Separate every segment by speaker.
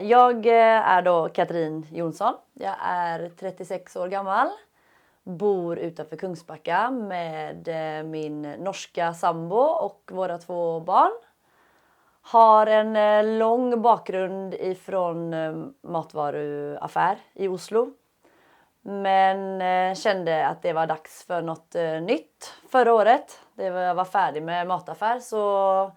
Speaker 1: Jag är då Katrin Jonsson. Jag är 36 år gammal. Bor utanför Kungsbacka med min norska sambo och våra 2 barn. Har en lång bakgrund ifrån matvaruaffär i Oslo. Men kände att det var dags för något nytt förra året. Jag var färdig med mataffär så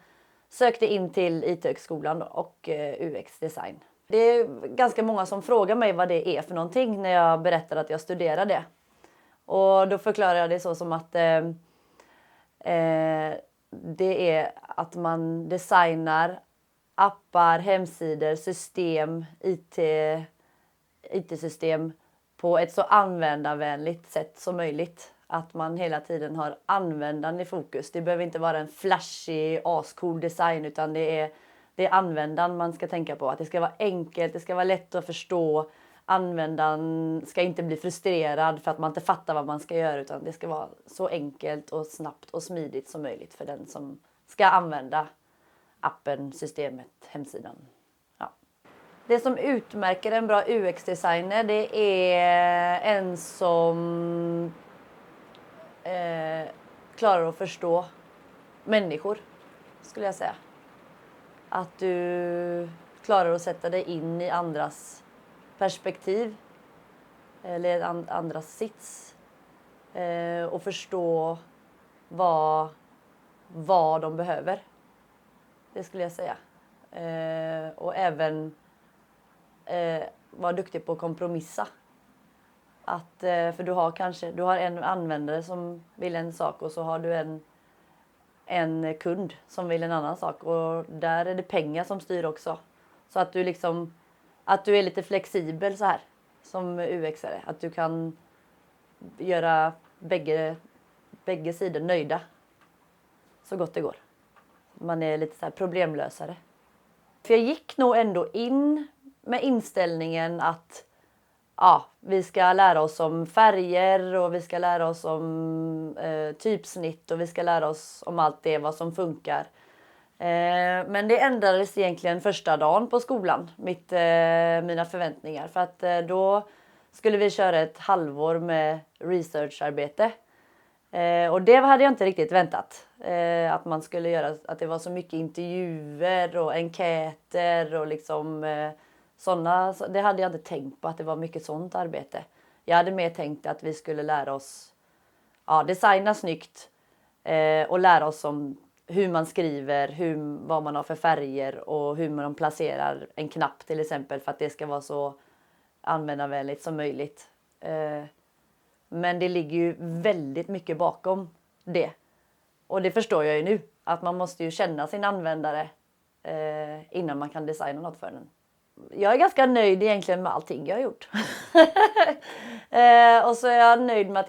Speaker 1: sökte in till IT-högskolan och UX-design. Det är ganska många som frågar mig vad det är för någonting när jag berättar att jag studerar det. Och då förklarar jag det så som att det är att man designar appar, hemsidor, system, IT-system på ett så användarvänligt sätt som möjligt. Att man hela tiden har användaren i fokus. Det behöver inte vara en flashig, ascool design utan det är användaren man ska tänka på. Att det ska vara enkelt, det ska vara lätt att förstå. Användaren ska inte bli frustrerad för att man inte fattar vad man ska göra utan det ska vara så enkelt och snabbt och smidigt som möjligt för den som ska använda appen, systemet, hemsidan. Ja. Det som utmärker en bra UX-designer det är en som klarar att förstå människor skulle jag säga. Att du klarar att sätta dig in i andras perspektiv eller andras sits och förstå vad de behöver. Det skulle jag säga. Och även vara duktig på att kompromissa. För du har en användare som vill en sak och så har du en kund som vill en annan sak och där är det pengar som styr också. Så att du är lite flexibel så här som UX-are. Att du kan göra bägge sidor nöjda så gott det går. Man är lite så här problemlösare. För jag gick nog ändå in med inställningen att vi ska lära oss om färger och vi ska lära oss om typsnitt och vi ska lära oss om allt det vad som funkar. Men det ändrades egentligen första dagen på skolan, mina förväntningar. För att då skulle vi köra ett halvår med researcharbete. Och det hade jag inte riktigt väntat. Att man skulle göra, att det var så mycket intervjuer och enkäter och liksom sådana. Det hade jag inte tänkt på att det var mycket sånt arbete. Jag hade mer tänkt att vi skulle lära oss designa snyggt och lära oss om hur man skriver, vad man har för färger och hur man placerar en knapp till exempel för att det ska vara så användarvänligt som möjligt. Men det ligger ju väldigt mycket bakom det. Och det förstår jag ju nu. Att man måste ju känna sin användare innan man kan designa något för den. Jag är ganska nöjd egentligen med allting jag har gjort. Och så är jag nöjd med att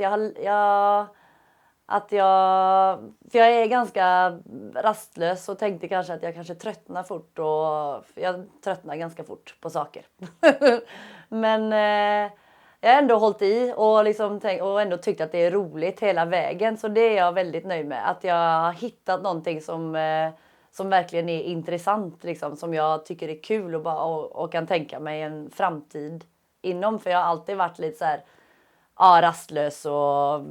Speaker 1: för jag är ganska rastlös och tänkte kanske att jag kanske tröttnar fort och jag tröttnar ganska fort på saker. Men jag har ändå hållit i och ändå tyckt att det är roligt hela vägen. Så det är jag väldigt nöjd med. Att jag har hittat någonting som verkligen är intressant. Liksom, som jag tycker är kul och kan tänka mig en framtid inom. För jag har alltid varit lite så här rastlös och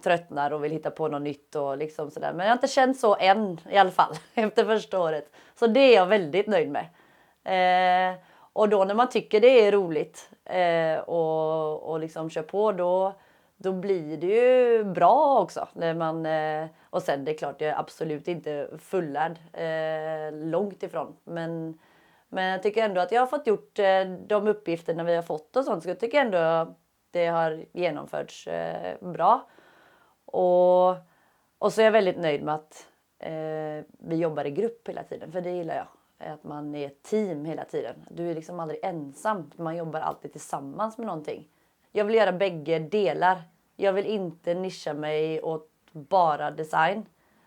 Speaker 1: tröttnar och vill hitta på något nytt och liksom sådär. Men jag har inte känt så än i alla fall efter första året. Så det är jag väldigt nöjd med. Och då när man tycker det är roligt och liksom kör på då blir det ju bra också. Och sen det är klart jag är absolut inte fullärd långt ifrån. Men jag tycker ändå att jag har fått gjort de uppgifterna vi har fått och sånt. Så jag tycker ändå det har genomförts bra. Och så är jag väldigt nöjd med att vi jobbar i grupp hela tiden. För det gillar jag. Att man är ett team hela tiden. Du är liksom aldrig ensam. Man jobbar alltid tillsammans med någonting. Jag vill göra bägge delar. Jag vill inte nischa mig åt bara design.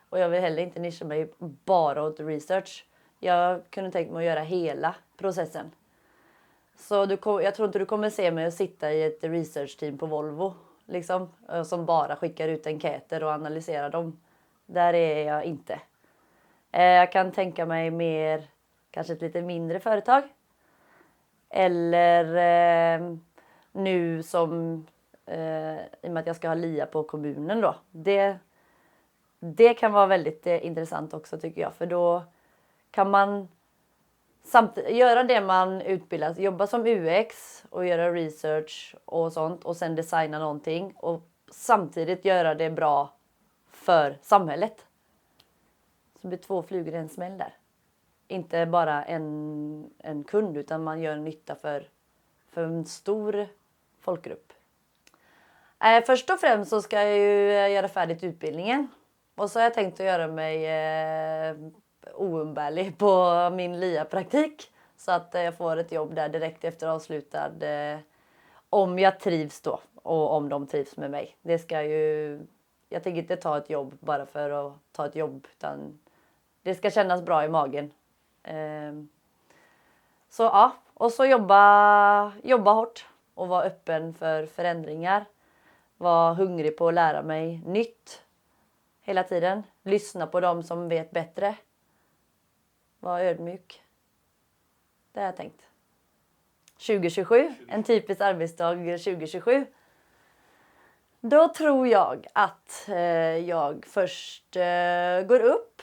Speaker 1: Och jag vill heller inte nischa mig bara åt research. Jag kunde tänkt mig att göra hela processen. Så jag tror inte du kommer se mig att sitta i ett research-team på Volvo. Liksom, som bara skickar ut enkäter och analyserar dem. Där är jag inte. Jag kan tänka mig mer, kanske ett lite mindre företag. Eller nu som i och med att jag ska ha LIA på kommunen då. Det kan vara väldigt intressant också tycker jag. För då kan man samtidigt göra det man utbildas. Jobba som UX och göra research och sånt. Och sen designa någonting. Och samtidigt göra det bra för samhället. Så det blir 2 flugor i en smäll där. Inte bara en kund utan man gör nytta för en stor folkgrupp. Först och främst så ska jag ju göra färdigt utbildningen. Och så har jag tänkt att göra mig oumbärlig på min LIA-praktik. Så att jag får ett jobb där direkt efter avslutad. Om jag trivs då. Och om de trivs med mig. Det ska ju... Jag tänker inte ta ett jobb bara för att ta ett jobb. Utan det ska kännas bra i magen. Så ja. Och så jobba hårt. Och vara öppen för förändringar. Var hungrig på att lära mig nytt. Hela tiden. Lyssna på dem som vet bättre. Var ödmjuk. Det har jag tänkt. 2027. En typisk arbetsdag 2027. Då tror jag att jag först går upp.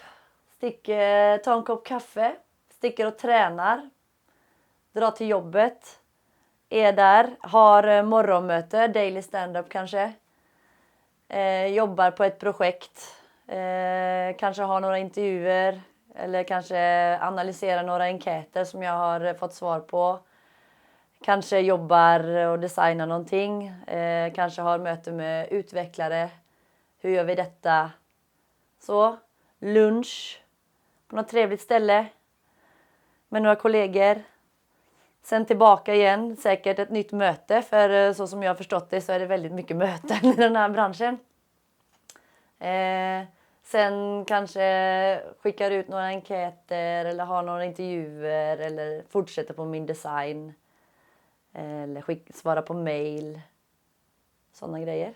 Speaker 1: Tar en kopp kaffe. Sticker och tränar. Drar till jobbet. Är där. Har morgonmöte. Daily stand-up kanske. Jobbar på ett projekt. Kanske har några intervjuer. Eller kanske analyserar några enkäter som jag har fått svar på. Kanske jobbar och designar någonting. Kanske har möte med utvecklare. Hur gör vi detta? Så. Lunch. På något trevligt ställe. Med några kollegor. Sen tillbaka igen. Säkert ett nytt möte. För så som jag har förstått det så är det väldigt mycket möten i den här branschen. Sen kanske skickar ut några enkäter. Eller har några intervjuer. Eller fortsätter på min design. Eller svara på mail. Sådana grejer.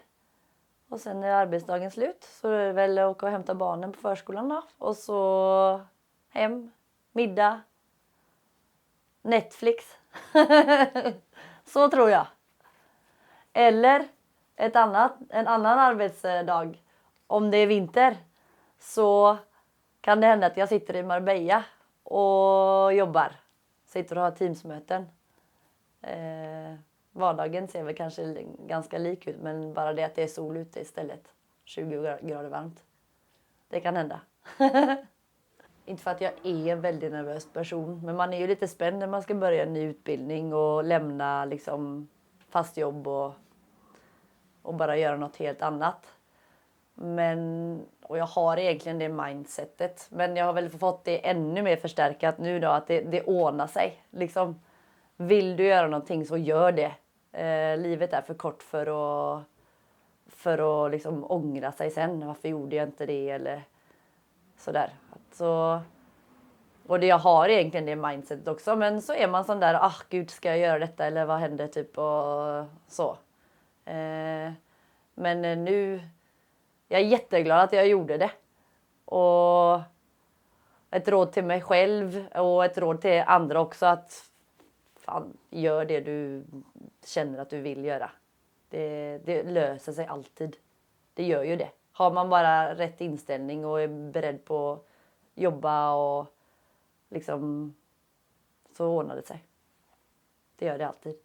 Speaker 1: Och sen är arbetsdagen slut. Så är det väl att åka och hämta barnen på förskolan då. Och så hem. Middag. Netflix. Så tror jag. Eller en annan arbetsdag. Om det är vinter. Så kan det hända att jag sitter i Marbella. Och jobbar. Sitter och har teamsmöten. Vardagen ser väl kanske ganska lik ut. Men bara det att det är sol ute istället. 20 grader varmt. Det kan hända. Inte för att jag är en väldigt nervös person. Men man är ju lite spänd när man ska börja en ny utbildning. Och lämna liksom fast jobb. Och bara göra något helt annat. Och jag har egentligen det mindsetet. Men jag har väl fått det ännu mer förstärkat nu då. Att det ordnar sig. Liksom, vill du göra någonting så gör det. Livet är för kort för att liksom ångra sig sen. Varför gjorde jag inte det? Eller sådär. Och jag har egentligen det mindsetet också. Men så är man sån där. Gud, ska jag göra detta? Eller vad händer? Typ och så. Men nu... Jag är jätteglad att jag gjorde det. Och ett råd till mig själv. Och ett råd till andra också. Att fan, gör det du känner att du vill göra. Det löser sig alltid. Det gör ju det. Har man bara rätt inställning och är beredd på att jobba och liksom så ordnar det sig. Det gör det alltid.